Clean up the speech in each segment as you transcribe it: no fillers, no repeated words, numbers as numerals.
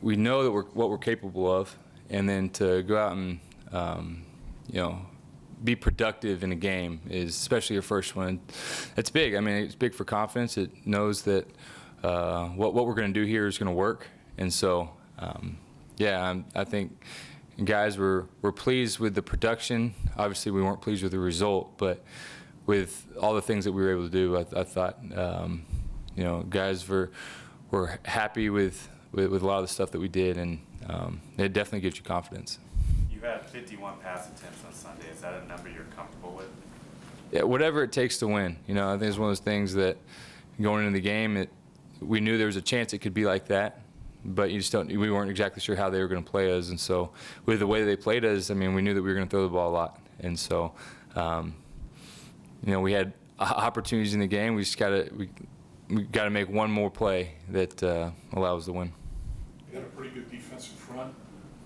we know that what we're capable of, and then to go out and be productive in a game is, especially your first one, it's big. I mean, it's big for confidence. It knows that what we're going to do here is going to work, and so I think guys were pleased with the production. Obviously, we weren't pleased with the result, but with all the things that we were able to do, I thought guys were happy with a lot of the stuff that we did, and it definitely gives you confidence. You had 51 pass attempts on Sunday. Is that a number you're comfortable with? Yeah, whatever it takes to win. I think it's one of those things that going into the game, we knew there was a chance it could be like that, but we weren't exactly sure how they were going to play us. And so with the way they played us, I mean, we knew that we were going to throw the ball a lot. And so, we had opportunities in the game. We just got to make one more play that allows us to win. You had a pretty good defensive front.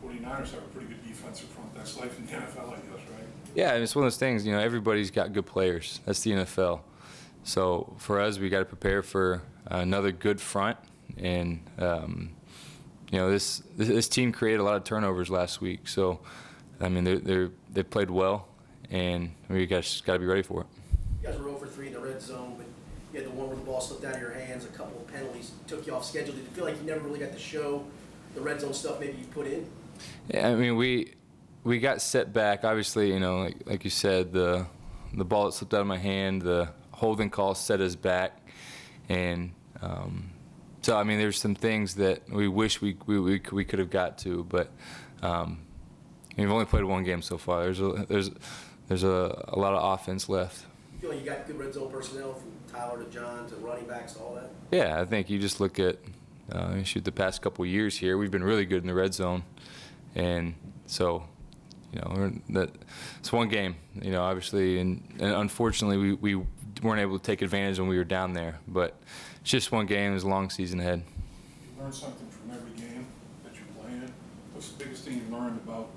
49ers have a pretty good defensive front. That's life in the NFL, I guess, right? Yeah, it's one of those things. Everybody's got good players. That's the NFL. So for us, we got to prepare for another good front. And this team created a lot of turnovers last week. So I mean, they played well, and we just got to be ready for it. You guys were 0 for 3 in the red zone, but you had the one where the ball slipped out of your hands. A couple of penalties took you off schedule. Did you feel like you never really got to show the red zone stuff maybe you put in? Yeah, I mean, we got set back. Obviously, like you said, the ball that slipped out of my hand, the holding call set us back, and so I mean, there's some things that we wish we could have got to, but we've only played one game so far. There's a lot of offense left. You feel like you got good red zone personnel from Tyler to John to running backs to all that? Yeah, I think you just look at the past couple of years here, we've been really good in the red zone, and so it's one game, obviously, and unfortunately we weren't able to take advantage when we were down there, but it's just one game. There's a long season ahead. You learn something from every game that you're playing in. What's the biggest thing you learned about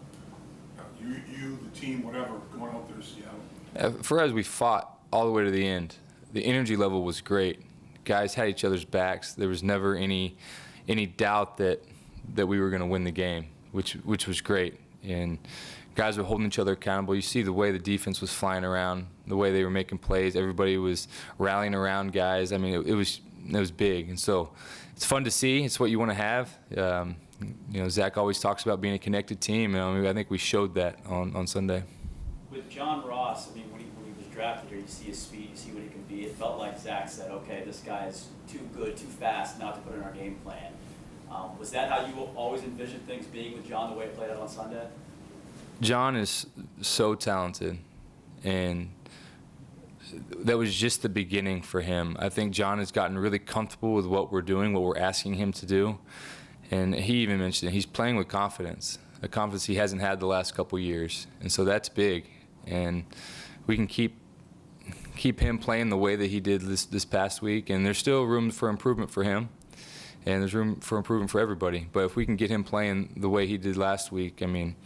you, the team, whatever, going out there to Seattle? For us, we fought all the way to the end. The energy level was great. Guys had each other's backs. There was never any doubt that we were going to win the game, which was great. And guys were holding each other accountable. You see the way the defense was flying around, the way they were making plays. Everybody was rallying around guys. I mean, it was big, and so it's fun to see. It's what you want to have. Zach always talks about being a connected team, and I think we showed that on Sunday. With John Ross, I mean, when he was drafted here, you see his speed, you see what he can be. It felt like Zach said, okay, this guy is too good, too fast not to put in our game plan. Was that how you always envisioned things being with John, the way it played out on Sunday? John is so talented, and that was just the beginning for him. I think John has gotten really comfortable with what we're doing, what we're asking him to do, and he even mentioned it. He's playing with confidence, a confidence he hasn't had the last couple years, and so that's big. And we can keep him playing the way that he did this past week, and there's still room for improvement for him, and there's room for improvement for everybody. But if we can get him playing the way he did last week, I mean,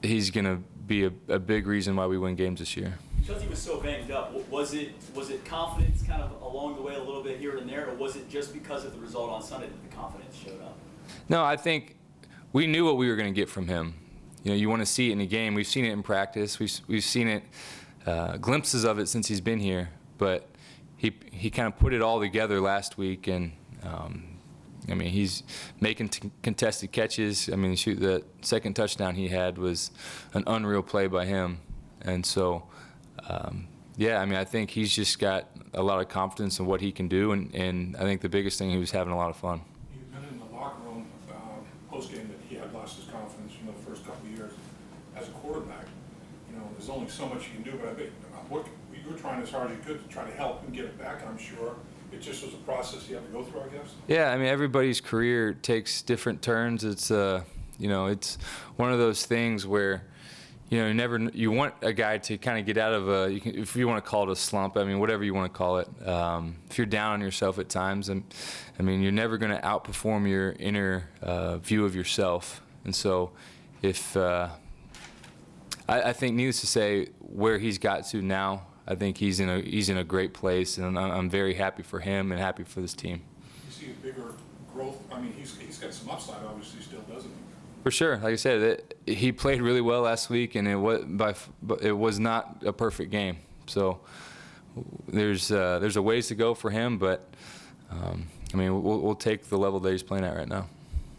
he's going to be a big reason why we win games this year. Because he was so banged up, was it confidence kind of along the way a little bit here and there, or was it just because of the result on Sunday that the confidence showed up? No, I think we knew what we were going to get from him. You want to see it in a game. We've seen it in practice. We've seen it, glimpses of it since he's been here. But he kind of put it all together last week, and I mean, he's making contested catches. I mean, the second touchdown he had was an unreal play by him. And so, I mean, I think he's just got a lot of confidence in what he can do, and I think the biggest thing, he was having a lot of fun. You've been in the locker room post-game that he had lost his confidence, the first couple of years as a quarterback. There's only so much you can do, but I think you were trying as hard as you could to try to help him get it back, I'm sure. It just was a process you have to go through, I guess. Yeah, I mean, everybody's career takes different turns. It's it's one of those things where you want a guy to kind of get out of if you want to call it a slump, I mean, whatever you want to call it. If you're down on yourself at times, I mean, you're never going to outperform your inner view of yourself. And so, if I think, needless to say, where he's got to now, I think he's in a great place, and I'm very happy for him and happy for this team. You see a bigger growth? I mean, he's got some upside, obviously, still, doesn't he? For sure. Like I said, he played really well last week, and it was not a perfect game. So there's a ways to go for him, but I mean, we'll take the level that he's playing at right now.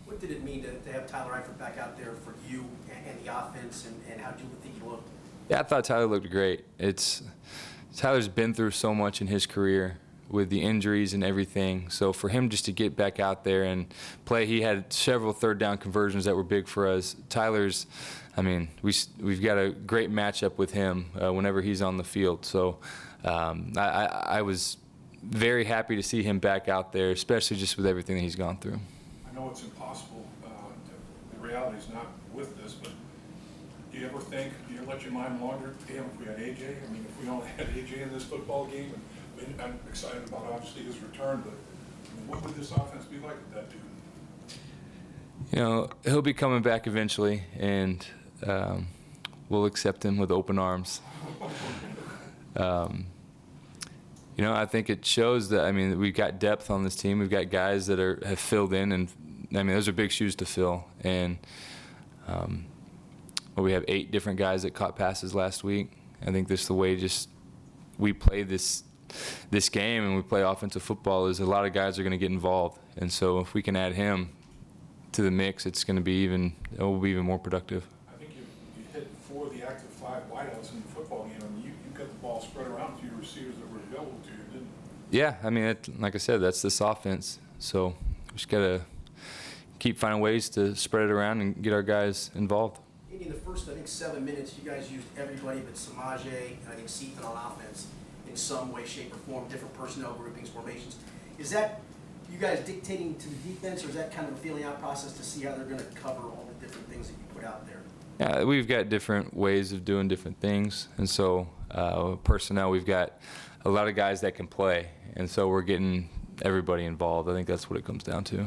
What did it mean to have Tyler Eifert back out there for you and the offense, and how do you think he looked? Yeah, I thought Tyler looked great. Tyler's been through so much in his career with the injuries and everything. So for him just to get back out there and play, he had several third down conversions that were big for us. Tyler's, I mean, we've got a great matchup with him whenever he's on the field. So I was very happy to see him back out there, especially just with everything that he's gone through. I know it's impossible. The reality is not with this, but do you ever let your mind wander? Damn, if we had AJ, I mean, if we only had AJ in this football game, and I'm excited about obviously his return, but I mean, what would this offense be like with that dude? You know, he'll be coming back eventually, and we'll accept him with open arms. You know, I think it shows that, I mean, we've got depth on this team. We've got guys that have filled in, and I mean, those are big shoes to fill. And we have 8 different guys that caught passes last week. I think this is the way we play this game, and we play offensive football, is a lot of guys are going to get involved. And so if we can add him to the mix, it will be even more productive. I think you hit 4 of the active 5 wideouts in the football game. I mean, you got the ball spread around to your receivers that were available to you, didn't you? Yeah, I mean, like I said, that's this offense. So we just got to keep finding ways to spread it around and get our guys involved. In the first, I think, 7 minutes, you guys used everybody but Samaje and I think Seaton on offense in some way, shape, or form, different personnel groupings, formations. Is that you guys dictating to the defense, or is that kind of a feeling out process to see how they're going to cover all the different things that you put out there? Yeah, we've got different ways of doing different things, and so personnel, we've got a lot of guys that can play, and so we're getting everybody involved. I think that's what it comes down to.